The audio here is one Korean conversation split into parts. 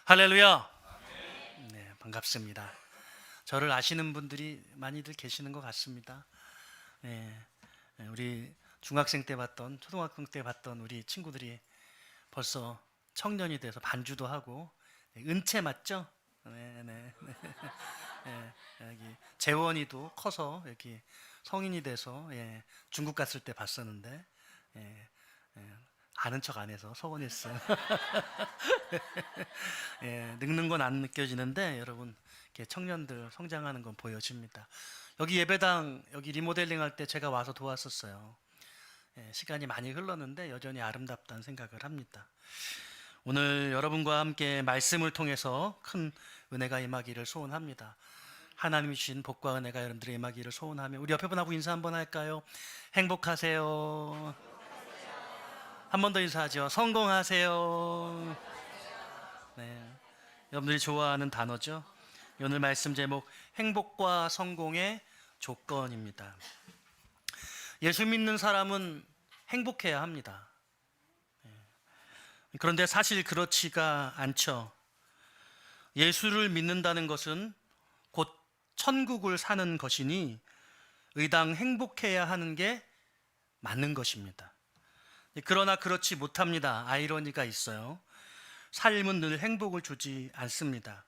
할렐루야. 네, 반갑습니다. 저를 아시는 분들이 많이들 계시는 것 같습니다. 네, 우리 중학생 때 봤던, 초등학생 때 봤던 우리 친구들이 벌써 청년이 돼서 반주도 하고, 은채 맞죠? 네, 네, 네. 네, 여기 재원이도 커서 여기 성인이 돼서 중국 갔을 때 봤었는데 예, 예, 아는 척 안 해서 서운했어요. 늙는 건 안 느껴지는데 여러분 이렇게 청년들 성장하는 건 보여집니다. 여기 예배당 여기 리모델링 할 때 제가 와서 도왔었어요. 시간이 많이 흘렀는데 여전히 아름답다는 생각을 합니다. 오늘 여러분과 함께 말씀을 통해서 큰 은혜가 임하기를 소원합니다. 하나님이 주신 복과 은혜가 여러분들의 임하기를 소원하며 우리 옆에 분하고 인사 한번 할까요? 행복하세요. 한 번 더 인사하죠. 성공하세요. 네, 여러분들이 좋아하는 단어죠. 오늘 말씀 제목 행복과 성공의 조건입니다. 예수 믿는 사람은 행복해야 합니다. 그런데 사실 그렇지가 않죠. 예수를 믿는다는 것은 곧 천국을 사는 것이니 의당 행복해야 하는 게 맞는 것입니다. 그러나 그렇지 못합니다. 아이러니가 있어요. 삶은 늘 행복을 주지 않습니다.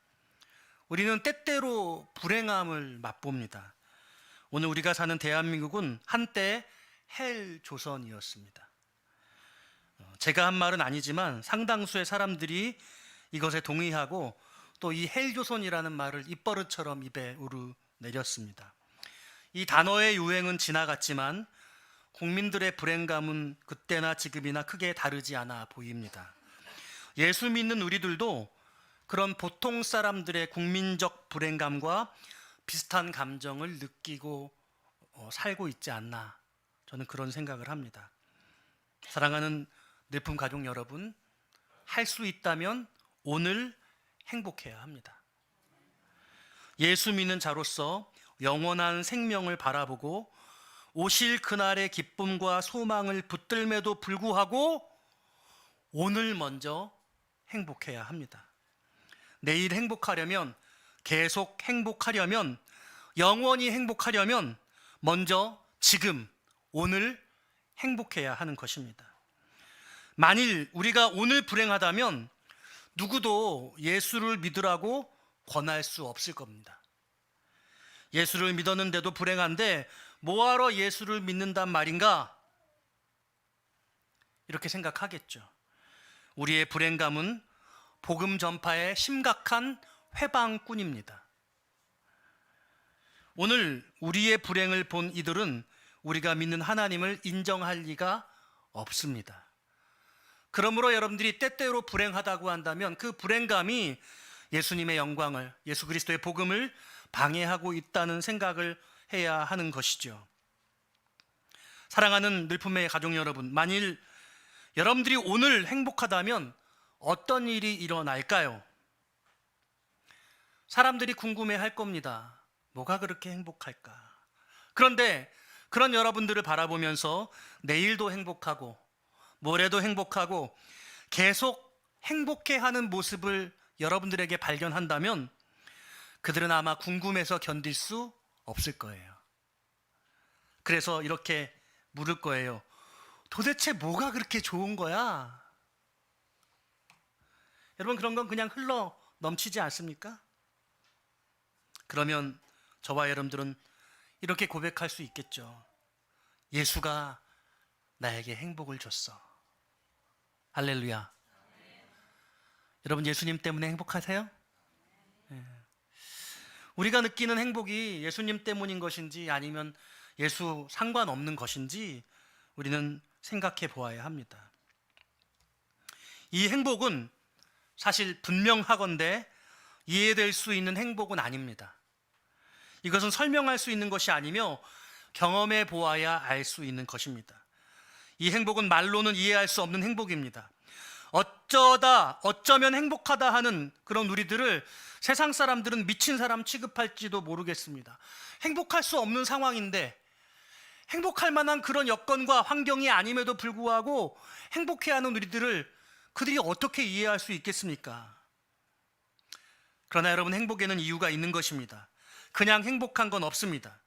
우리는 때때로 불행함을 맛봅니다. 오늘 우리가 사는 대한민국은 한때 헬 조선이었습니다. 제가 한 말은 아니지만 상당수의 사람들이 이것에 동의하고 또 이 헬 조선이라는 말을 입버릇처럼 입에 오르내렸습니다. 이 단어의 유행은 지나갔지만 국민들의 불행감은 그때나 지금이나 크게 다르지 않아 보입니다. 예수 믿는 우리들도 그런 보통 사람들의 국민적 불행감과 비슷한 감정을 느끼고 살고 있지 않나, 저는 그런 생각을 합니다. 사랑하는 늘품 가족 여러분, 할 수 있다면 오늘 행복해야 합니다. 예수 믿는 자로서 영원한 생명을 바라보고 오실 그날의 기쁨과 소망을 붙들매도 불구하고 오늘 먼저 행복해야 합니다. 내일 행복하려면, 계속 행복하려면, 영원히 행복하려면 먼저 지금 오늘 행복해야 하는 것입니다. 만일 우리가 오늘 불행하다면 누구도 예수를 믿으라고 권할 수 없을 겁니다. 예수를 믿었는데도 불행한데 뭐하러 예수를 믿는단 말인가? 이렇게 생각하겠죠. 우리의 불행감은 복음 전파의 심각한 회방꾼입니다. 오늘 우리의 불행을 본 이들은 우리가 믿는 하나님을 인정할 리가 없습니다. 그러므로 여러분들이 때때로 불행하다고 한다면 그 불행감이 예수님의 영광을, 예수 그리스도의 복음을 방해하고 있다는 생각을 해야 하는 것이죠. 사랑하는 늘품의 가족 여러분, 만일 여러분들이 오늘 행복하다면 어떤 일이 일어날까요? 사람들이 궁금해할 겁니다. 뭐가 그렇게 행복할까? 그런데 그런 여러분들을 바라보면서 내일도 행복하고 모레도 행복하고 계속 행복해하는 모습을 여러분들에게 발견한다면 그들은 아마 궁금해서 견딜 수 없을 거예요. 그래서 이렇게 물을 거예요. 도대체 뭐가 그렇게 좋은 거야? 여러분, 그런 건 그냥 흘러 넘치지 않습니까? 그러면 저와 여러분들은 이렇게 고백할 수 있겠죠. 예수가 나에게 행복을 줬어. 할렐루야. 여러분, 예수님 때문에 행복하세요? 우리가 느끼는 행복이 예수님 때문인 것인지 아니면 예수 상관없는 것인지 우리는 생각해 보아야 합니다. 이 행복은 사실 분명하건대 이해될 수 있는 행복은 아닙니다. 이것은 설명할 수 있는 것이 아니며 경험해 보아야 알 수 있는 것입니다. 이 행복은 말로는 이해할 수 없는 행복입니다. 어쩌면 행복하다 하는 그런 우리들을 세상 사람들은 미친 사람 취급할지도 모르겠습니다. 행복할 수 없는 상황인데, 행복할 만한 그런 여건과 환경이 아님에도 불구하고 행복해하는 우리들을 그들이 어떻게 이해할 수 있겠습니까? 그러나 여러분, 행복에는 이유가 있는 것입니다. 그냥 행복한 건 없습니다.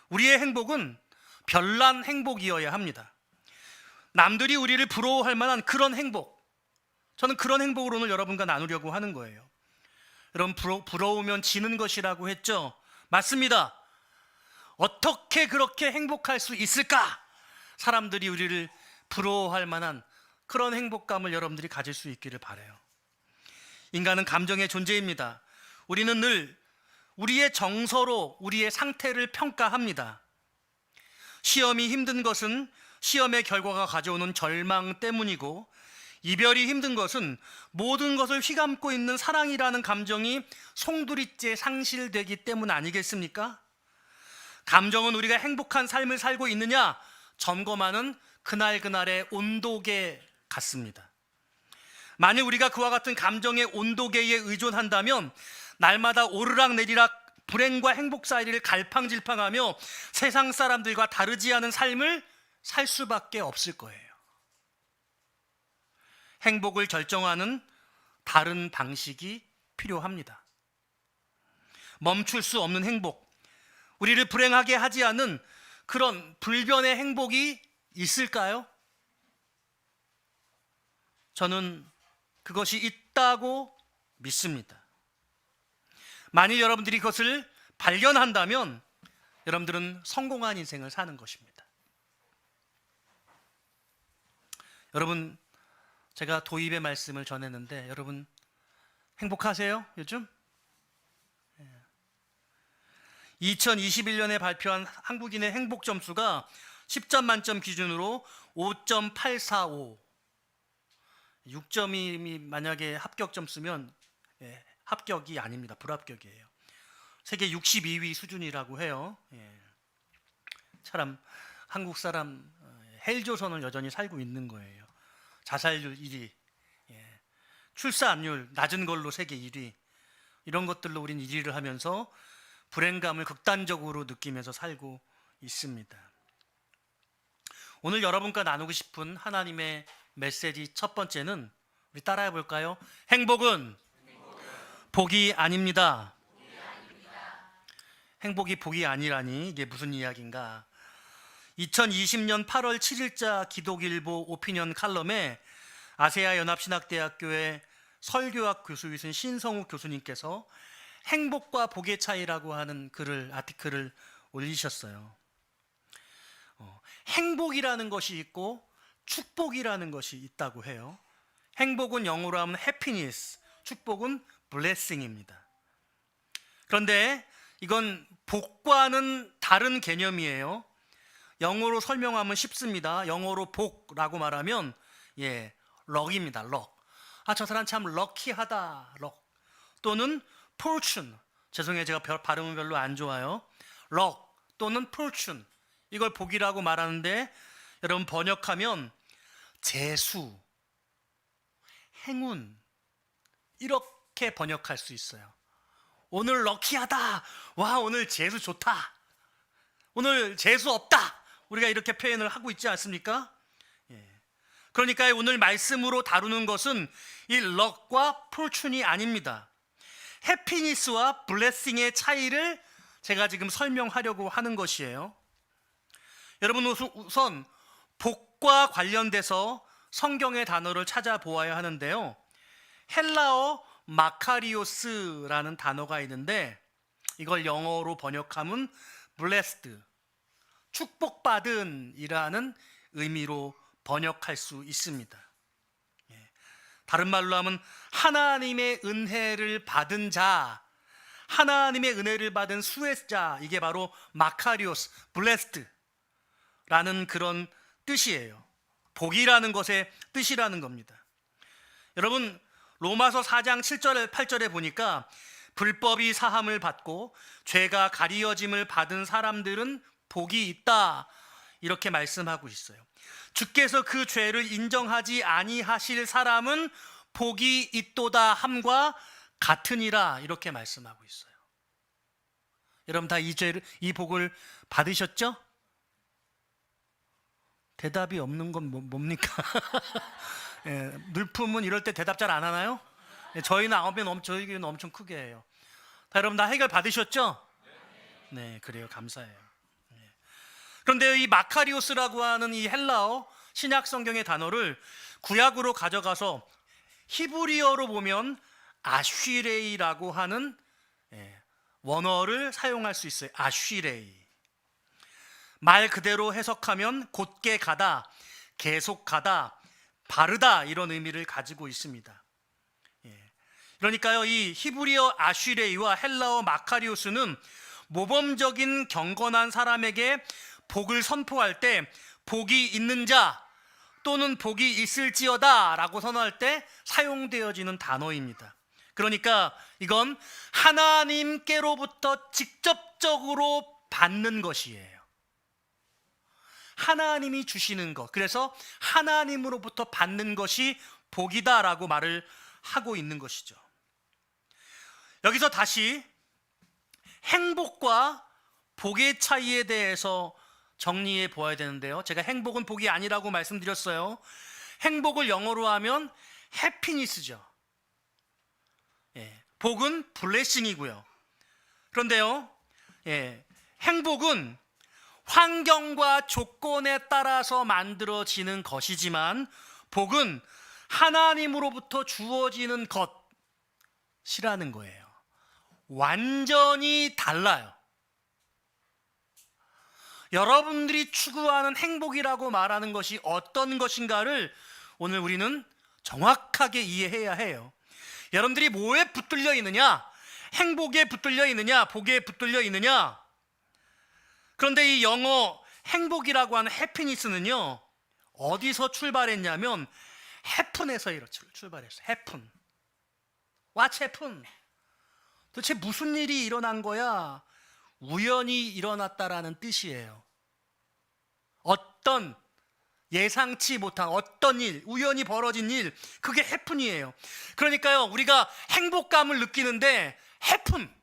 우리의 행복은 별난 행복이어야 합니다. 남들이 우리를 부러워할 만한 그런 행복, 저는 그런 행복을 오늘 여러분과 나누려고 하는 거예요. 여러분, 부러우면 지는 것이라고 했죠? 맞습니다. 어떻게 그렇게 행복할 수 있을까? 사람들이 우리를 부러워할 만한 그런 행복감을 여러분들이 가질 수 있기를 바라요. 인간은 감정의 존재입니다. 우리는 늘 우리의 정서로 우리의 상태를 평가합니다. 시험이 힘든 것은 시험의 결과가 가져오는 절망 때문이고, 이별이 힘든 것은 모든 것을 휘감고 있는 사랑이라는 감정이 송두리째 상실되기 때문 아니겠습니까? 감정은 우리가 행복한 삶을 살고 있느냐 점검하는 그날그날의 온도계 같습니다. 만일 우리가 그와 같은 감정의 온도계에 의존한다면 날마다 오르락내리락 불행과 행복 사이를 갈팡질팡하며 세상 사람들과 다르지 않은 삶을 살 수밖에 없을 거예요. 행복을 결정하는 다른 방식이 필요합니다. 멈출 수 없는 행복, 우리를 불행하게 하지 않는 그런 불변의 행복이 있을까요? 저는 그것이 있다고 믿습니다. 만일 여러분들이 그것을 발견한다면 여러분들은 성공한 인생을 사는 것입니다. 여러분, 제가 도입의 말씀을 전했는데 여러분 행복하세요? 요즘? 2021년에 발표한 한국인의 행복 점수가 10점 만점 기준으로 5.845, 6점이 만약에 합격 점수면 합격이 아닙니다. 불합격이에요. 세계 62위 수준이라고 해요. 참 한국 사람 헬조선을 여전히 살고 있는 거예요. 자살률 1위, 출산율 낮은 걸로 세계 1위, 이런 것들로 우린 1위를 하면서 불행감을 극단적으로 느끼면서 살고 있습니다. 오늘 여러분과 나누고 싶은 하나님의 메시지 첫 번째는, 우리 따라해 볼까요? 행복은 복이 아닙니다. 행복이 복이 아니라니 이게 무슨 이야기인가? 2020년 8월 7일자 기독일보 오피니언 칼럼에 아세아 연합신학대학교의 설교학 교수이신 신성욱 교수님께서 행복과 복의 차이라고 하는 아티클을 올리셨어요. 행복이라는 것이 있고 축복이라는 것이 있다고 해요. 행복은 영어로 하면 happiness, 축복은 blessing입니다. 그런데 이건 복과는 다른 개념이에요. 영어로 설명하면 쉽습니다. 영어로 복라고 말하면 럭입니다. 럭. 저 사람 참 럭키하다. 럭. 또는 fortune. 죄송해요, 제가 발음은 별로 안 좋아요. 럭 또는 fortune, 이걸 복이라고 말하는데 여러분 번역하면 재수, 행운, 이렇게 번역할 수 있어요. 오늘 럭키하다. 와, 오늘 재수 좋다. 오늘 재수 없다. 우리가 이렇게 표현을 하고 있지 않습니까? 그러니까 오늘 말씀으로 다루는 것은 이 럭과 포춘이 아닙니다. 해피니스와 블레싱의 차이를 제가 지금 설명하려고 하는 것이에요. 여러분, 우선 복과 관련돼서 성경의 단어를 찾아보아야 하는데요. 헬라어 마카리오스라는 단어가 있는데 이걸 영어로 번역하면 blessed, 축복받은 이라는 의미로 번역할 수 있습니다. 다른 말로 하면 하나님의 은혜를 받은 자, 하나님의 은혜를 받은 수혜자, 이게 바로 마카리오스, blessed라는 그런 뜻이에요. 복이라는 것의 뜻이라는 겁니다. 여러분, 로마서 4장 7절 8절에 보니까 불법이 사함을 받고 죄가 가리어짐을 받은 사람들은 복이 있다, 이렇게 말씀하고 있어요. 주께서 그 죄를 인정하지 아니하실 사람은 복이 있도다 함과 같으니라, 이렇게 말씀하고 있어요. 여러분 다 이 복을 받으셨죠? 대답이 없는 건 뭡니까? 늘품은 이럴 때 대답 잘 안 하나요? 저희는 저희는 엄청 크게 해요. 여러분 다 해결 받으셨죠? 네, 그래요. 감사해요. 그런데 이 마카리오스라고 하는 이 헬라어 신약 성경의 단어를 구약으로 가져가서 히브리어로 보면 아쉬레이라고 하는 원어를 사용할 수 있어요. 아쉬레이. 말 그대로 해석하면 곧게 가다, 계속 가다, 바르다 이런 의미를 가지고 있습니다. 그러니까요, 이 히브리어 아쉬레이와 헬라어 마카리오스는 모범적인 경건한 사람에게 복을 선포할 때 복이 있는 자 또는 복이 있을지어다 라고 선언할 때 사용되어지는 단어입니다. 그러니까 이건 하나님께로부터 직접적으로 받는 것이에요. 하나님이 주시는 것, 그래서 하나님으로부터 받는 것이 복이다라고 말을 하고 있는 것이죠. 여기서 다시 행복과 복의 차이에 대해서 정리해 보아야 되는데요. 제가 행복은 복이 아니라고 말씀드렸어요. 행복을 영어로 하면 해피니스죠. 복은 블레싱이고요. 그런데요, 행복은 환경과 조건에 따라서 만들어지는 것이지만 복은 하나님으로부터 주어지는 것이라는 거예요. 완전히 달라요. 여러분들이 추구하는 행복이라고 말하는 것이 어떤 것인가를 오늘 우리는 정확하게 이해해야 해요. 여러분들이 뭐에 붙들려 있느냐? 행복에 붙들려 있느냐? 복에 붙들려 있느냐? 그런데 이 영어 행복이라고 하는 해피니스는요, 어디서 출발했냐면 해픈에서 출발했어요. 해픈. What's happen? 도대체 무슨 일이 일어난 거야? 우연히 일어났다라는 뜻이에요. 어떤 예상치 못한 어떤 일, 우연히 벌어진 일, 그게 해픈이에요. 그러니까요, 우리가 행복감을 느끼는데 해픈,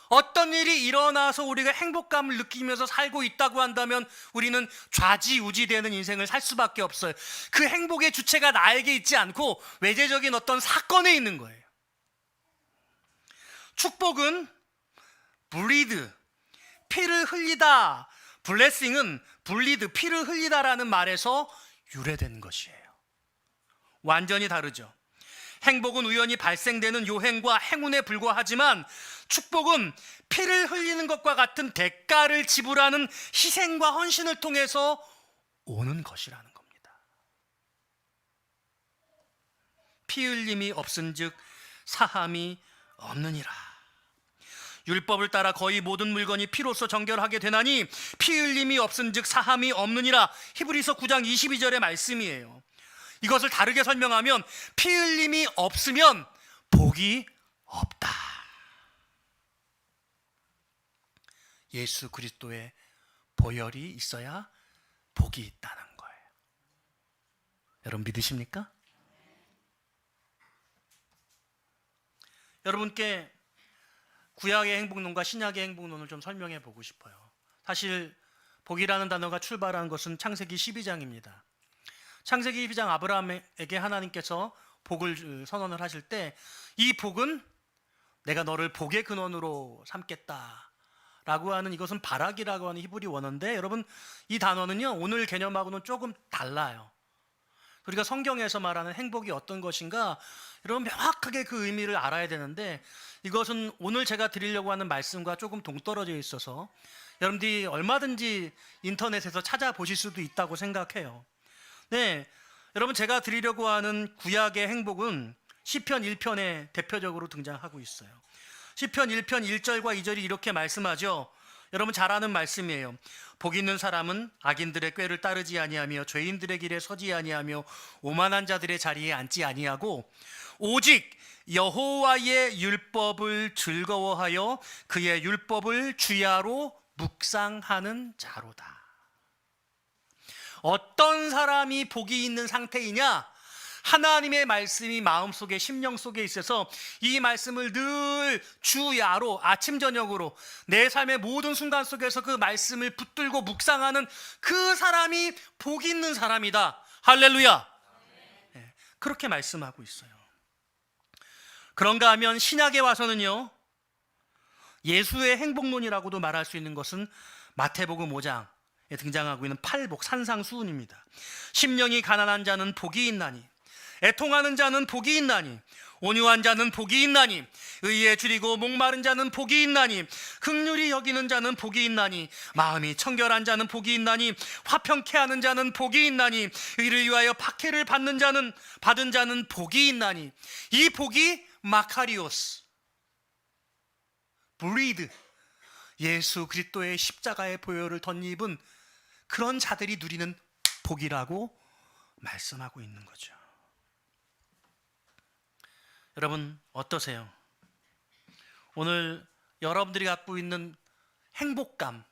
어떤 일이 일어나서 우리가 행복감을 느끼면서 살고 있다고 한다면 우리는 좌지우지되는 인생을 살 수밖에 없어요. 그 행복의 주체가 나에게 있지 않고 외재적인 어떤 사건에 있는 거예요. 축복은 bleed, 피를 흘리다, 블레싱은 bleed, 피를 흘리다라는 말에서 유래된 것이에요. 완전히 다르죠. 행복은 우연히 발생되는 요행과 행운에 불과하지만 축복은 피를 흘리는 것과 같은 대가를 지불하는 희생과 헌신을 통해서 오는 것이라는 겁니다. 피 흘림이 없은즉 사함이 없느니라. 율법을 따라 거의 모든 물건이 피로써 정결하게 되나니 피 흘림이 없은즉 사함이 없느니라. 히브리서 9장 22절의 말씀이에요. 이것을 다르게 설명하면 피 흘림이 없으면 복이 없다. 예수 그리스도의 보혈이 있어야 복이 있다는 거예요. 여러분 믿으십니까? 여러분께 구약의 행복론과 신약의 행복론을 좀 설명해 보고 싶어요. 사실 복이라는 단어가 출발한 것은 창세기 12장입니다. 창세기 12장 아브라함에게 하나님께서 복을 선언을 하실 때 이 복은 내가 너를 복의 근원으로 삼겠다라고 하는, 이것은 바락이라고 하는 히브리 원어인데, 여러분 이 단어는요 오늘 개념하고는 조금 달라요. 우리가 성경에서 말하는 행복이 어떤 것인가, 여러분 명확하게 그 의미를 알아야 되는데, 이것은 오늘 제가 드리려고 하는 말씀과 조금 동떨어져 있어서 여러분들이 얼마든지 인터넷에서 찾아보실 수도 있다고 생각해요. 네, 여러분 제가 드리려고 하는 구약의 행복은 시편 1편에 대표적으로 등장하고 있어요. 시편 1편 1절과 2절이 이렇게 말씀하죠. 여러분 잘 아는 말씀이에요. 복 있는 사람은 악인들의 꾀를 따르지 아니하며 죄인들의 길에 서지 아니하며 오만한 자들의 자리에 앉지 아니하고 오직 여호와의 율법을 즐거워하여 그의 율법을 주야로 묵상하는 자로다. 어떤 사람이 복이 있는 상태이냐? 하나님의 말씀이 마음속에, 심령 속에 있어서 이 말씀을 늘 주야로, 아침 저녁으로 내 삶의 모든 순간 속에서 그 말씀을 붙들고 묵상하는 그 사람이 복 있는 사람이다. 할렐루야. 네, 그렇게 말씀하고 있어요. 그런가 하면 신약에 와서는요, 예수의 행복론이라고도 말할 수 있는 것은 마태복음 5장에 등장하고 있는 팔복 산상수훈입니다. 심령이 가난한 자는 복이 있나니, 애통하는 자는 복이 있나니, 온유한 자는 복이 있나니, 의에 줄이고 목마른 자는 복이 있나니, 긍휼히 여기는 자는 복이 있나니, 마음이 청결한 자는 복이 있나니, 화평케 하는 자는 복이 있나니, 의를 위하여 박해를 받는 자는 받은 자는 복이 있나니. 이 복이 마카리오스, 브리드, 예수 그리스도의 십자가의 보혈을 덧입은 그런 자들이 누리는 복이라고 말씀하고 있는 거죠. 여러분 어떠세요? 오늘 여러분들이 갖고 있는 행복감,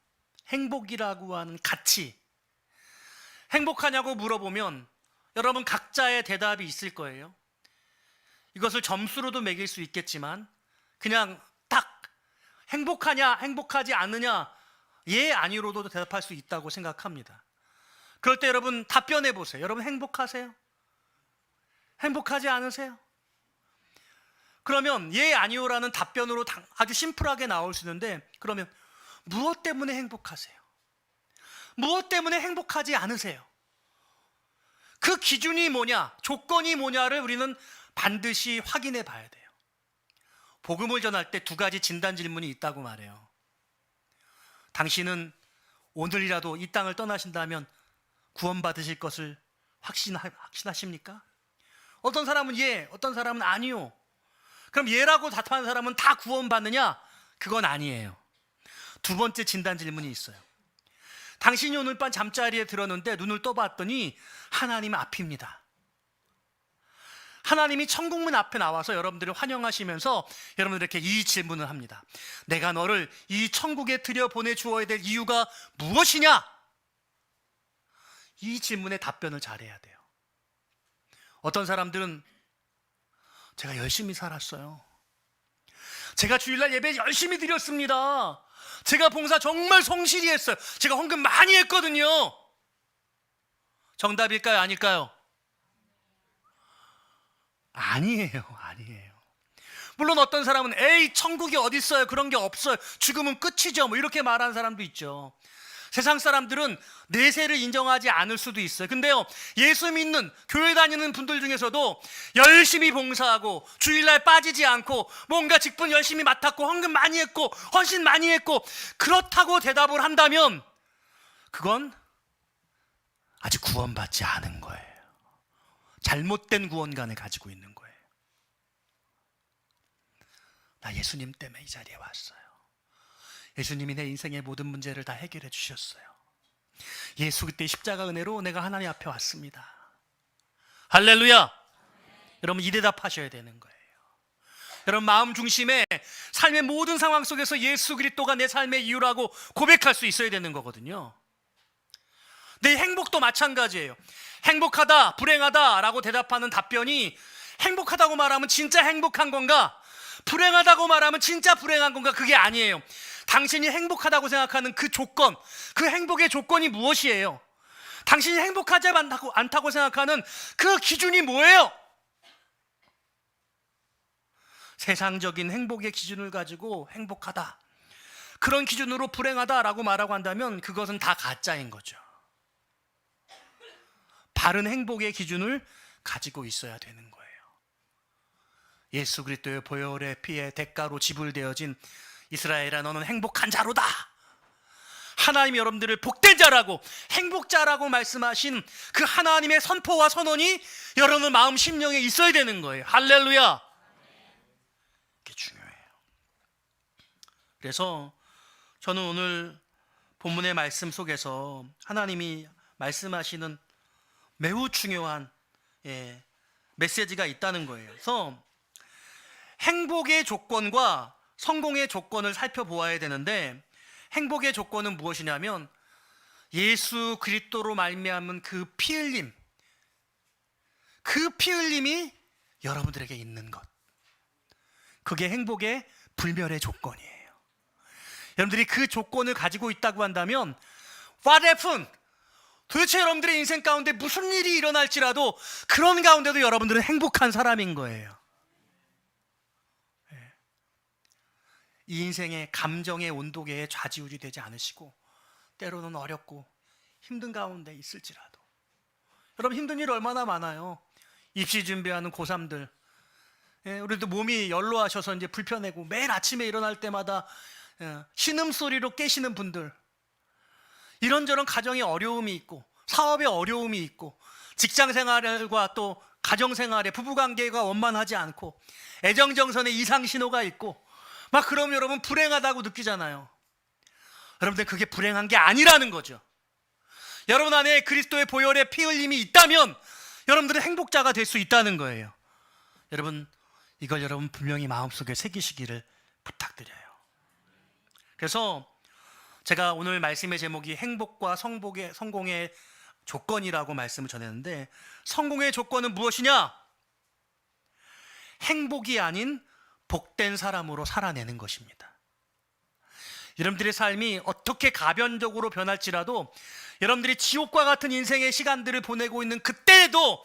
행복이라고 하는 가치, 행복하냐고 물어보면 여러분 각자의 대답이 있을 거예요. 이것을 점수로도 매길 수 있겠지만 그냥 딱 행복하냐 행복하지 않느냐 예 아니로도 대답할 수 있다고 생각합니다. 그럴 때 여러분 답변해 보세요. 여러분 행복하세요? 행복하지 않으세요? 그러면 예 아니오라는 답변으로 아주 심플하게 나올 수 있는데, 그러면 무엇 때문에 행복하세요? 무엇 때문에 행복하지 않으세요? 그 기준이 뭐냐, 조건이 뭐냐를 우리는 반드시 확인해 봐야 돼요. 복음을 전할 때 두 가지 진단 질문이 있다고 말해요. 당신은 오늘이라도 이 땅을 떠나신다면 구원받으실 것을 확신하십니까? 어떤 사람은 예, 어떤 사람은 아니요. 그럼 예라고 답하는 사람은 다 구원받느냐? 그건 아니에요. 두 번째 진단 질문이 있어요. 당신이 오늘 밤 잠자리에 들었는데 눈을 떠봤더니 하나님 앞입니다. 하나님이 천국문 앞에 나와서 여러분들을 환영하시면서 여러분들에게 이 질문을 합니다. 내가 너를 이 천국에 들여보내 주어야 될 이유가 무엇이냐? 이 질문에 답변을 잘해야 돼요. 어떤 사람들은 제가 열심히 살았어요. 제가 주일날 예배 열심히 드렸습니다. 제가 봉사 정말 성실히 했어요. 제가 헌금 많이 했거든요. 정답일까요? 아닐까요? 아니에요. 물론 어떤 사람은 에이 천국이 어디 있어요? 그런 게 없어요. 죽으면 끝이죠. 뭐 이렇게 말하는 사람도 있죠. 세상 사람들은 내세를 인정하지 않을 수도 있어요. 근데요, 예수 믿는 교회 다니는 분들 중에서도 열심히 봉사하고 주일날 빠지지 않고 뭔가 직분 열심히 맡았고 헌금 많이 했고 헌신 많이 했고 그렇다고 대답을 한다면 그건 아직 구원받지 않은 거예요. 잘못된 구원관을 가지고 있는 거예요. 나 예수님 때문에 이 자리에 왔어요. 예수님이 내 인생의 모든 문제를 다 해결해 주셨어요. 예수 그때 십자가 은혜로 내가 하나님 앞에 왔습니다. 할렐루야. 여러분 이 대답하셔야 되는 거예요. 여러분 마음 중심에 삶의 모든 상황 속에서 예수 그리스도가 내 삶의 이유라고 고백할 수 있어야 되는 거거든요. 내 행복도 마찬가지예요. 행복하다, 불행하다 라고 대답하는 답변이 행복하다고 말하면 진짜 행복한 건가? 불행하다고 말하면 진짜 불행한 건가? 그게 아니에요. 당신이 행복하다고 생각하는 그 조건, 그 행복의 조건이 무엇이에요? 당신이 행복하지 않다고 생각하는 그 기준이 뭐예요? 세상적인 행복의 기준을 가지고 행복하다, 그런 기준으로 불행하다라고 말하고 한다면 그것은 다 가짜인 거죠. 바른 행복의 기준을 가지고 있어야 되는 거예요. 예수 그리스도의 보혈의 피의 대가로 지불되어진 이스라엘아 너는 행복한 자로다. 하나님이 여러분들을 복된 자라고 행복자라고 말씀하신 그 하나님의 선포와 선언이 여러분의 마음 심령에 있어야 되는 거예요. 할렐루야. 이게 중요해요. 그래서 저는 오늘 본문의 말씀 속에서 하나님이 말씀하시는 매우 중요한 메시지가 있다는 거예요. 그래서 행복의 조건과 성공의 조건을 살펴보아야 되는데, 행복의 조건은 무엇이냐면 예수 그리스도로 말미암은 그 피 흘림, 그 피 흘림이 여러분들에게 있는 것, 그게 행복의 불멸의 조건이에요. 여러분들이 그 조건을 가지고 있다고 한다면 what happened? 도대체 여러분들의 인생 가운데 무슨 일이 일어날지라도 그런 가운데도 여러분들은 행복한 사람인 거예요. 이 인생의 감정의 온도계에 좌지우지 되지 않으시고 때로는 어렵고 힘든 가운데 있을지라도, 여러분 힘든 일 얼마나 많아요. 입시 준비하는 고3들, 우리도 몸이 연로하셔서 이제 불편하고 매일 아침에 일어날 때마다 신음소리로 깨시는 분들, 이런저런 가정의 어려움이 있고 사업의 어려움이 있고 직장생활과 또 가정생활에 부부관계가 원만하지 않고 애정정선에 이상신호가 있고 막 그러면 여러분 불행하다고 느끼잖아요. 여러분들 그게 불행한 게 아니라는 거죠. 여러분 안에 그리스도의 보혈의 피 흘림이 있다면 여러분들은 행복자가 될 수 있다는 거예요. 여러분 이걸 여러분 분명히 마음속에 새기시기를 부탁드려요. 그래서 제가 오늘 말씀의 제목이 행복과 성공의 조건이라고 말씀을 전했는데, 성공의 조건은 무엇이냐? 행복이 아닌 복된 사람으로 살아내는 것입니다. 여러분들의 삶이 어떻게 가변적으로 변할지라도 여러분들이 지옥과 같은 인생의 시간들을 보내고 있는 그때에도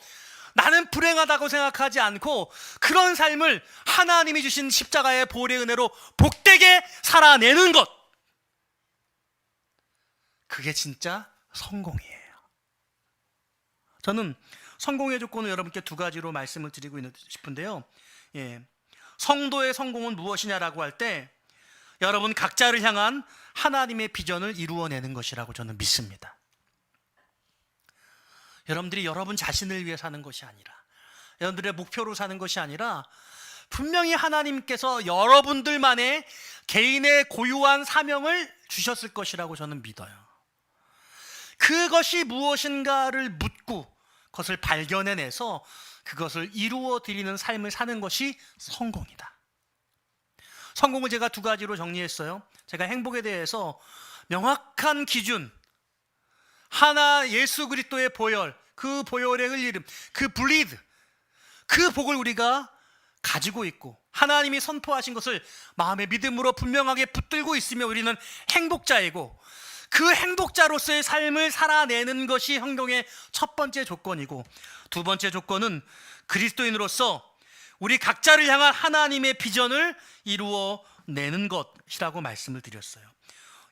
나는 불행하다고 생각하지 않고 그런 삶을 하나님이 주신 십자가의 보혈의 은혜로 복되게 살아내는 것, 그게 진짜 성공이에요. 저는 성공의 조건을 여러분께 두 가지로 말씀을 드리고 싶은데요. 성도의 성공은 무엇이냐라고 할 때 여러분 각자를 향한 하나님의 비전을 이루어내는 것이라고 저는 믿습니다. 여러분들이 여러분 자신을 위해 사는 것이 아니라, 여러분들의 목표로 사는 것이 아니라 분명히 하나님께서 여러분들만의 개인의 고유한 사명을 주셨을 것이라고 저는 믿어요. 그것이 무엇인가를 묻고 그것을 발견해내서 그것을 이루어 드리는 삶을 사는 것이 성공이다. 성공을 제가 두 가지로 정리했어요. 제가 행복에 대해서 명확한 기준, 하나 예수 그리스도의 보혈, 그 보혈의 흘림, 그 블리드, 그 복을 우리가 가지고 있고 하나님이 선포하신 것을 마음의 믿음으로 분명하게 붙들고 있으며 우리는 행복자이고, 그 행복자로서의 삶을 살아내는 것이 성공의 첫 번째 조건이고, 두 번째 조건은 그리스도인으로서 우리 각자를 향한 하나님의 비전을 이루어내는 것이라고 말씀을 드렸어요.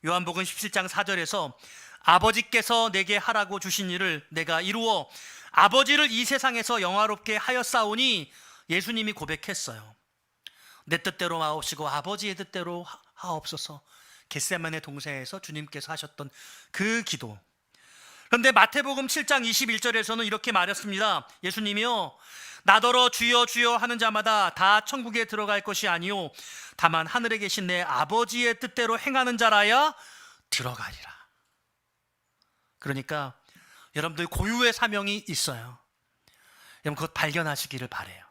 요한복음 17장 4절에서 아버지께서 내게 하라고 주신 일을 내가 이루어 아버지를 이 세상에서 영화롭게 하였사오니, 예수님이 고백했어요. 내 뜻대로 마옵시고 아버지의 뜻대로 하옵소서. 겟세마네 동산에서 주님께서 하셨던 그 기도. 그런데 마태복음 7장 21절에서는 이렇게 말했습니다. 예수님이요, 나더러 주여 주여 하는 자마다 다 천국에 들어갈 것이 아니요 다만 하늘에 계신 내 아버지의 뜻대로 행하는 자라야 들어가리라. 그러니까 여러분들 고유의 사명이 있어요. 여러분 그것 발견하시기를 바라요.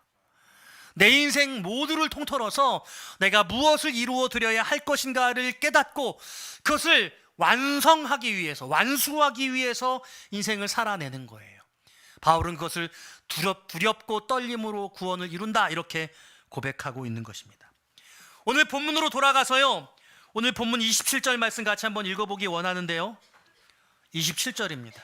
내 인생 모두를 통틀어서 내가 무엇을 이루어 드려야 할 것인가를 깨닫고 그것을 완성하기 위해서, 완수하기 위해서 인생을 살아내는 거예요. 바울은 그것을 두렵고 떨림으로 구원을 이룬다, 이렇게 고백하고 있는 것입니다. 오늘 본문으로 돌아가서요, 오늘 본문 27절 말씀 같이 한번 읽어보기 원하는데요. 27절입니다.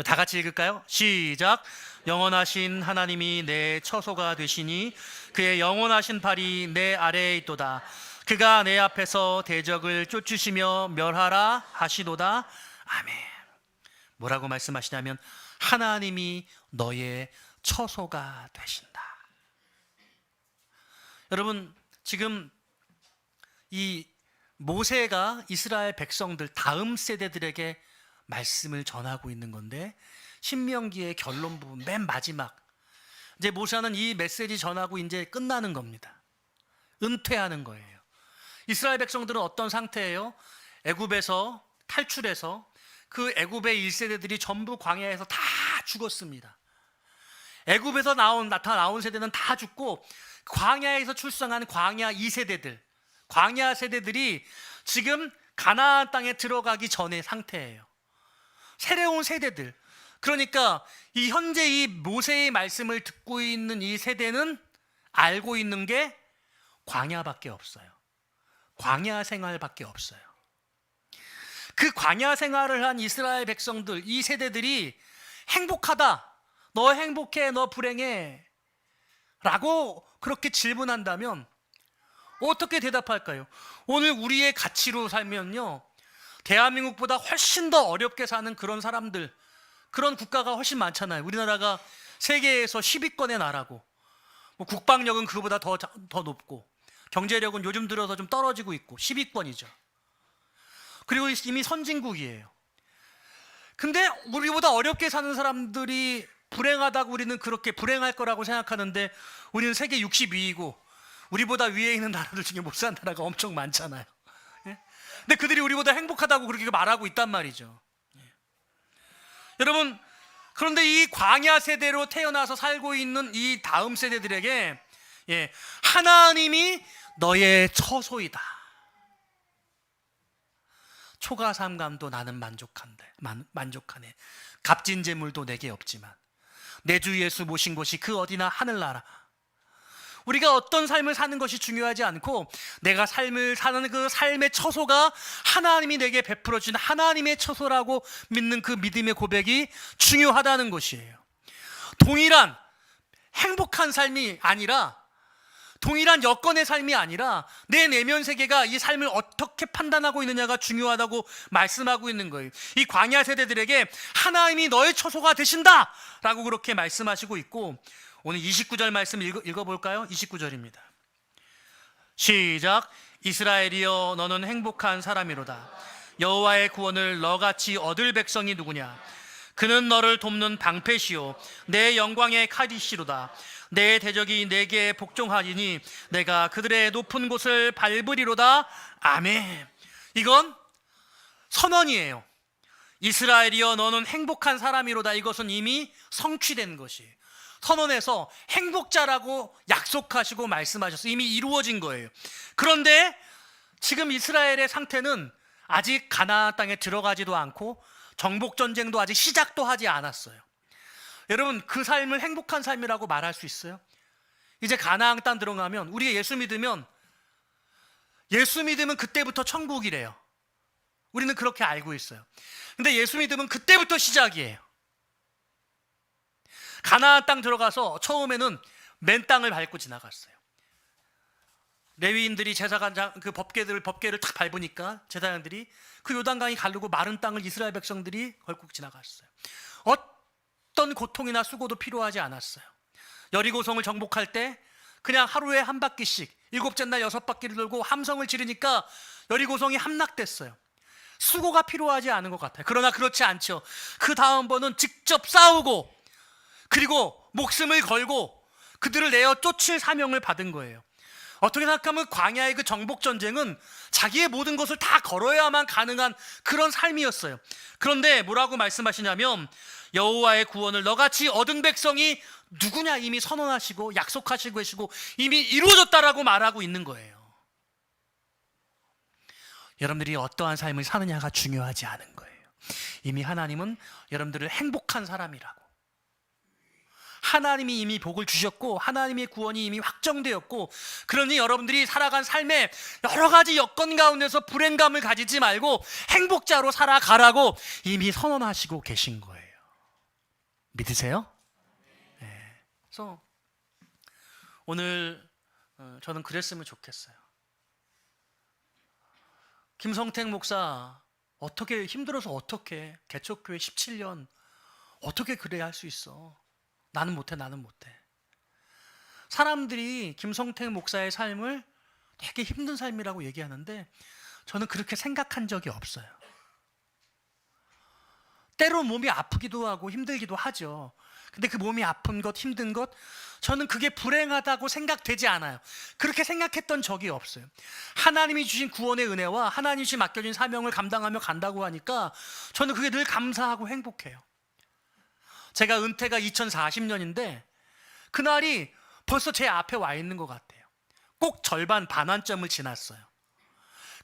다 같이 읽을까요? 시작. 영원하신 하나님이 내 처소가 되시니 그의 영원하신 발이 내 아래에 있도다. 그가 내 앞에서 대적을 쫓으시며 멸하라 하시도다. 아멘. 뭐라고 말씀하시냐면 하나님이 너의 처소가 되신다. 여러분 지금 이 모세가 이스라엘 백성들 다음 세대들에게 말씀을 전하고 있는 건데, 신명기의 결론 부분 맨 마지막, 이제 모세는 이 메시지 전하고 이제 끝나는 겁니다. 은퇴하는 거예요. 이스라엘 백성들은 어떤 상태예요? 애굽에서 탈출해서 그 애굽의 1세대들이 전부 광야에서 다 죽었습니다. 애굽에서 나온 세대는 다 죽고 광야에서 출생한 광야 2세대들, 광야 세대들이 지금 가나안 땅에 들어가기 전의 상태예요. 새로운 세대들. 그러니까 이 현재 이 모세의 말씀을 듣고 있는 이 세대는 알고 있는 게 광야밖에 없어요. 광야 생활밖에 없어요. 그 광야 생활을 한 이스라엘 백성들, 이 세대들이 행복하다, 너 행복해, 너 불행해 라고 그렇게 질문한다면 어떻게 대답할까요? 오늘 우리의 가치로 살면요, 대한민국보다 훨씬 더 어렵게 사는 그런 사람들, 그런 국가가 훨씬 많잖아요. 우리나라가 세계에서 10위권의 나라고, 국방력은 그보다 더 높고, 경제력은 요즘 들어서 좀 떨어지고 있고 10위권이죠. 그리고 이미 선진국이에요. 근데 우리보다 어렵게 사는 사람들이 불행하다고 우리는 그렇게 불행할 거라고 생각하는데, 우리는 세계 62위고 우리보다 위에 있는 나라들 중에 못 사는 나라가 엄청 많잖아요. 예? 근데 그들이 우리보다 행복하다고 그렇게 말하고 있단 말이죠. 예. 여러분, 그런데 이 광야 세대로 태어나서 살고 있는 이 다음 세대들에게, 예, 하나님이 너의 처소이다. 초가 삼감도 나는 만족하네. 값진 재물도 내게 없지만 내 주 예수 모신 곳이 그 어디나 하늘나라. 우리가 어떤 삶을 사는 것이 중요하지 않고, 내가 삶을 사는 그 삶의 처소가 하나님이 내게 베풀어 준 하나님의 처소라고 믿는 그 믿음의 고백이 중요하다는 것이에요. 동일한 행복한 삶이 아니라, 동일한 여건의 삶이 아니라 내 내면 세계가 이 삶을 어떻게 판단하고 있느냐가 중요하다고 말씀하고 있는 거예요. 이 광야 세대들에게 하나님이 너의 처소가 되신다 라고 그렇게 말씀하시고 있고, 오늘 29절 말씀 읽어볼까요? 29절입니다. 시작. 이스라엘이여 너는 행복한 사람이로다. 여호와의 구원을 너같이 얻을 백성이 누구냐? 그는 너를 돕는 방패시요 내 영광의 칼이시로다. 내 대적이 내게 복종하리니 내가 그들의 높은 곳을 밟으리로다. 아멘. 이건 선언이에요. 이스라엘이여 너는 행복한 사람이로다. 이것은 이미 성취된 것이에요. 선언에서 행복자라고 약속하시고 말씀하셔서 이미 이루어진 거예요. 그런데 지금 이스라엘의 상태는 아직 가나안 땅에 들어가지도 않고 정복전쟁도 아직 시작도 하지 않았어요. 여러분, 그 삶을 행복한 삶이라고 말할 수 있어요? 이제 가나안 땅 들어가면, 우리가 예수 믿으면 그때부터 천국이래요. 우리는 그렇게 알고 있어요. 근데 예수 믿으면 그때부터 시작이에요. 가나안 땅 들어가서 처음에는 맨 땅을 밟고 지나갔어요. 레위인들이 제사관장 그 법궤를 탁 밟으니까 제사장들이 그 요단강이 가르고 마른 땅을 이스라엘 백성들이 걸고 지나갔어요. 어떤 고통이나 수고도 필요하지 않았어요. 여리고성을 정복할 때 그냥 하루에 한 바퀴씩 7째 날 6바퀴를 돌고 함성을 지르니까 여리고성이 함락됐어요. 수고가 필요하지 않은 것 같아요. 그러나 그렇지 않죠. 그 다음번은 직접 싸우고, 그리고 목숨을 걸고 그들을 내어 쫓을 사명을 받은 거예요. 어떻게 생각하면 광야의 그 정복전쟁은 자기의 모든 것을 다 걸어야만 가능한 그런 삶이었어요. 그런데 뭐라고 말씀하시냐면, 여호와의 구원을 너같이 얻은 백성이 누구냐 이미 선언하시고 약속하시고 계시고 이미 이루어졌다라고 말하고 있는 거예요. 여러분들이 어떠한 삶을 사느냐가 중요하지 않은 거예요. 이미 하나님은 여러분들을 행복한 사람이라고, 하나님이 이미 복을 주셨고 하나님의 구원이 이미 확정되었고, 그러니 여러분들이 살아간 삶에 여러 가지 여건 가운데서 불행감을 가지지 말고 행복자로 살아가라고 이미 선언하시고 계신 거예요. 믿으세요? 네. 그래서 오늘 저는 그랬으면 좋겠어요. 김성택 목사 어떻게 힘들어서 어떻게 개척교회 17년 어떻게 그래야 할 수 있어? 나는 못해. 사람들이 김성택 목사의 삶을 되게 힘든 삶이라고 얘기하는데 저는 그렇게 생각한 적이 없어요. 때로 몸이 아프기도 하고 힘들기도 하죠. 근데 그 몸이 아픈 것, 힘든 것, 저는 그게 불행하다고 생각되지 않아요. 그렇게 생각했던 적이 없어요. 하나님이 주신 구원의 은혜와 하나님이 주신 맡겨진 사명을 감당하며 간다고 하니까 저는 그게 늘 감사하고 행복해요. 제가 은퇴가 2040년인데 그날이 벌써 제 앞에 와 있는 것 같아요. 꼭 절반 반환점을 지났어요.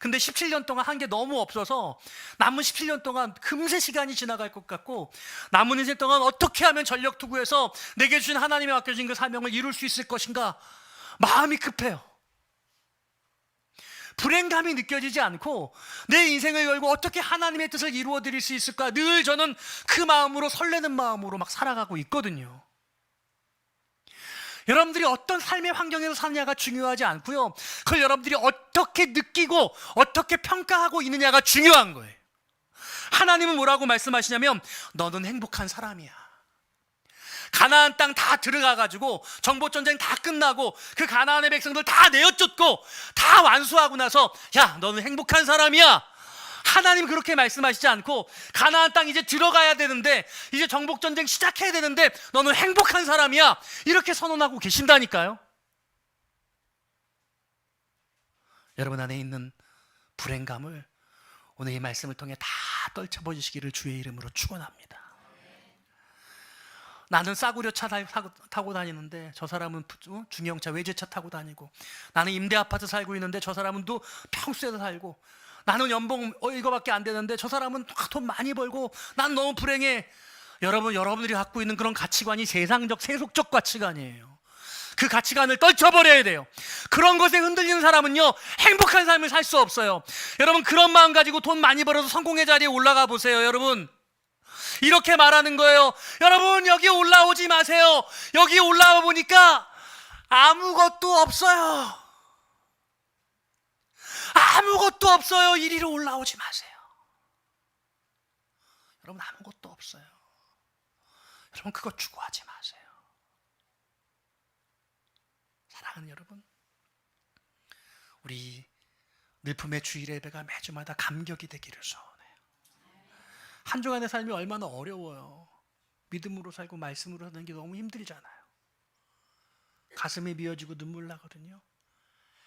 근데 17년 동안 한 게 너무 없어서 남은 17년 동안 금세 시간이 지나갈 것 같고, 남은 인생 동안 어떻게 하면 전력 투구해서 내게 주신 하나님이 맡겨진 그 사명을 이룰 수 있을 것인가 마음이 급해요. 불행감이 느껴지지 않고 내 인생을 열고 어떻게 하나님의 뜻을 이루어 드릴 수 있을까, 늘 저는 그 마음으로, 설레는 마음으로 막 살아가고 있거든요. 여러분들이 어떤 삶의 환경에서 사느냐가 중요하지 않고요. 그걸 여러분들이 어떻게 느끼고 어떻게 평가하고 있느냐가 중요한 거예요. 하나님은 뭐라고 말씀하시냐면 너는 행복한 사람이야. 가나안 땅 다 들어가가지고 정복전쟁 다 끝나고 그 가나안의 백성들 다 내어쫓고 다 완수하고 나서 야 너는 행복한 사람이야. 하나님 그렇게 말씀하시지 않고 가나안 땅 이제 들어가야 되는데 이제 정복전쟁 시작해야 되는데 너는 행복한 사람이야 이렇게 선언하고 계신다니까요. 여러분 안에 있는 불행감을 오늘 이 말씀을 통해 다 떨쳐버리시기를 주의 이름으로 축원합니다. 나는 싸구려 차 타고 다니는데 저 사람은 중형차 외제차 타고 다니고, 나는 임대 아파트 살고 있는데 저 사람은 또 평수에서 살고, 나는 연봉 이거밖에 안 되는데 저 사람은 돈 많이 벌고 난 너무 불행해. 여러분들이 갖고 있는 그런 가치관이 세상적 세속적 가치관이에요. 그 가치관을 떨쳐버려야 돼요. 그런 것에 흔들리는 사람은요 행복한 삶을 살 수 없어요. 여러분 그런 마음 가지고 돈 많이 벌어서 성공의 자리에 올라가 보세요. 여러분 이렇게 말하는 거예요. 여러분 여기 올라오지 마세요. 여기 올라와 보니까 아무것도 없어요. 아무것도 없어요. 이리로 올라오지 마세요. 여러분 아무것도 없어요. 여러분 그거 추구하지 마세요. 사랑하는 여러분, 우리 늘품의 주일 예배가 매주마다 감격이 되기를 소원해요. 한 주간의 삶이 얼마나 어려워요. 믿음으로 살고 말씀으로 사는 게 너무 힘들잖아요. 가슴이 미어지고 눈물 나거든요.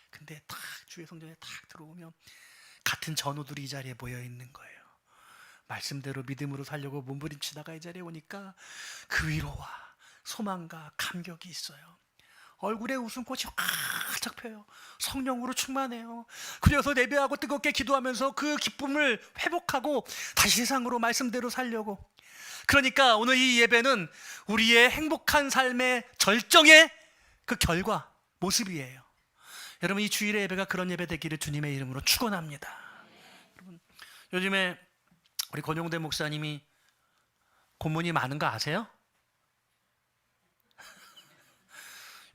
근데 딱 주의 성전에 딱 들어오면 같은 전우들이 이 자리에 모여 있는 거예요. 말씀대로 믿음으로 살려고 몸부림치다가 이 자리에 오니까 그 위로와 소망과 감격이 있어요. 얼굴에 웃음꽃이 활짝 펴요. 성령으로 충만해요. 그래서 예배하고 뜨겁게 기도하면서 그 기쁨을 회복하고 다시 세상으로 말씀대로 살려고. 그러니까 오늘 이 예배는 우리의 행복한 삶의 절정의 그 결과, 모습이에요. 여러분 이 주일의 예배가 그런 예배 되기를 주님의 이름으로 축원합니다. 여러분 요즘에 우리 권용대 목사님이 고문이 많은 거 아세요?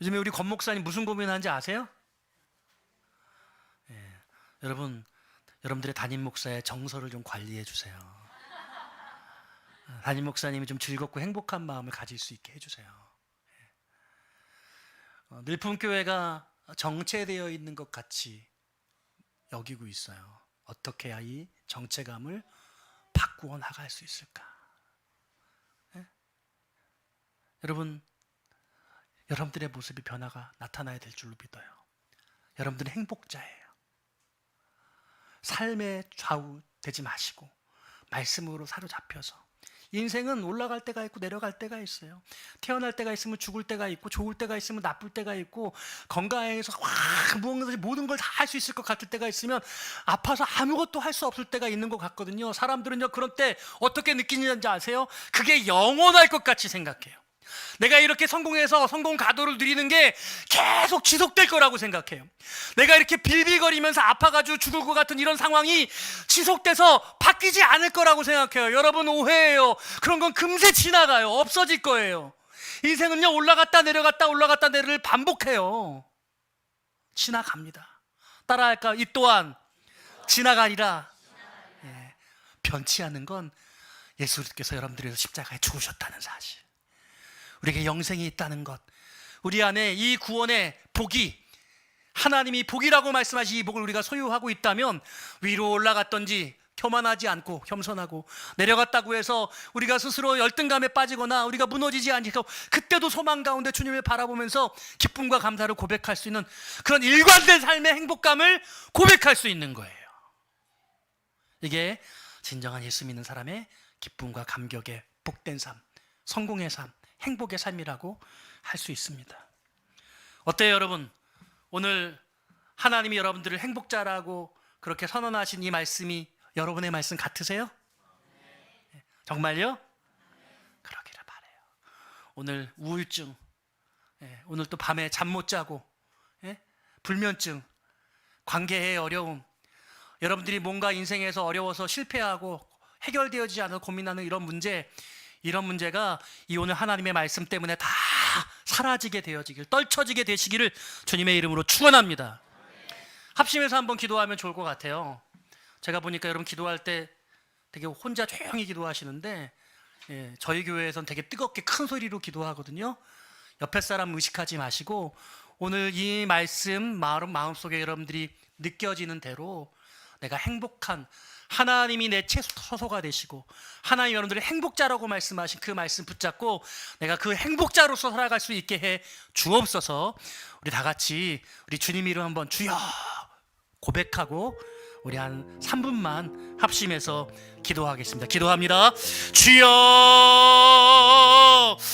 요즘에 우리 권 목사님 무슨 고민하는지 아세요? 여러분들의 담임 목사의 정서를 좀 관리해 주세요. 담임 목사님이 좀 즐겁고 행복한 마음을 가질 수 있게 해주세요. 늘품교회가 정체되어 있는 것 같이 여기고 있어요. 어떻게 해야 이 정체감을 바꾸어 나갈 수 있을까? 여러분들의 모습이 변화가 나타나야 될 줄로 믿어요. 여러분들은 행복자예요. 삶에 좌우되지 마시고 말씀으로 사로잡혀서. 인생은 올라갈 때가 있고 내려갈 때가 있어요. 태어날 때가 있으면 죽을 때가 있고, 좋을 때가 있으면 나쁠 때가 있고, 건강해서 모든 걸 다 할 수 있을 것 같을 때가 있으면 아파서 아무것도 할 수 없을 때가 있는 것 같거든요. 사람들은요 그런 때 어떻게 느끼는지 아세요? 그게 영원할 것 같이 생각해요. 내가 이렇게 성공해서 성공 가도를 누리는 게 계속 지속될 거라고 생각해요. 내가 이렇게 빌빌거리면서 아파가지고 죽을 것 같은 이런 상황이 지속돼서 바뀌지 않을 거라고 생각해요. 여러분 오해예요. 그런 건 금세 지나가요. 없어질 거예요. 인생은요 올라갔다 내려갔다 올라갔다 내려를 반복해요. 지나갑니다. 따라할까? 이 또한 지나가리라. 변치 않는 건 예수께서 여러분들의 십자가에 죽으셨다는 사실, 우리에게 영생이 있다는 것, 우리 안에 이 구원의 복이, 하나님이 복이라고 말씀하신 이 복을 우리가 소유하고 있다면 위로 올라갔던지 교만하지 않고 겸손하고, 내려갔다고 해서 우리가 스스로 열등감에 빠지거나 우리가 무너지지 않고 그때도 소망 가운데 주님을 바라보면서 기쁨과 감사를 고백할 수 있는 그런 일관된 삶의 행복감을 고백할 수 있는 거예요. 이게 진정한 예수 믿는 사람의 기쁨과 감격의 복된 삶, 성공의 삶, 행복의 삶이라고 할 수 있습니다. 어때요 여러분? 오늘 하나님이 여러분들을 행복자라고 그렇게 선언하신 이 말씀이 여러분의 말씀 같으세요? 정말요? 그러기를 바라요. 오늘 우울증, 오늘 또 밤에 잠 못 자고, 불면증, 관계의 어려움, 여러분들이 뭔가 인생에서 어려워서 실패하고 해결되어지지 않아서 고민하는 이런 문제, 이런 문제가 이 오늘 하나님의 말씀 때문에 다 사라지게 되어지길, 떨쳐지게 되시기를 주님의 이름으로 축원합니다. 합심해서 한번 기도하면 좋을 것 같아요. 제가 보니까 여러분 기도할 때 되게 혼자 조용히 기도하시는데, 저희 교회에선 되게 뜨겁게 큰 소리로 기도하거든요. 옆에 사람 의식하지 마시고 오늘 이 말씀 마음속에 여러분들이 느껴지는 대로 내가 행복한, 하나님이 내 최소소가 되시고 하나님 여러분들의 행복자라고 말씀하신 그 말씀 붙잡고 내가 그 행복자로서 살아갈 수 있게 해 주옵소서. 우리 다 같이 우리 주님 이름 한번 주여 고백하고 우리 한 3분만 합심해서 기도하겠습니다. 기도합니다. 주여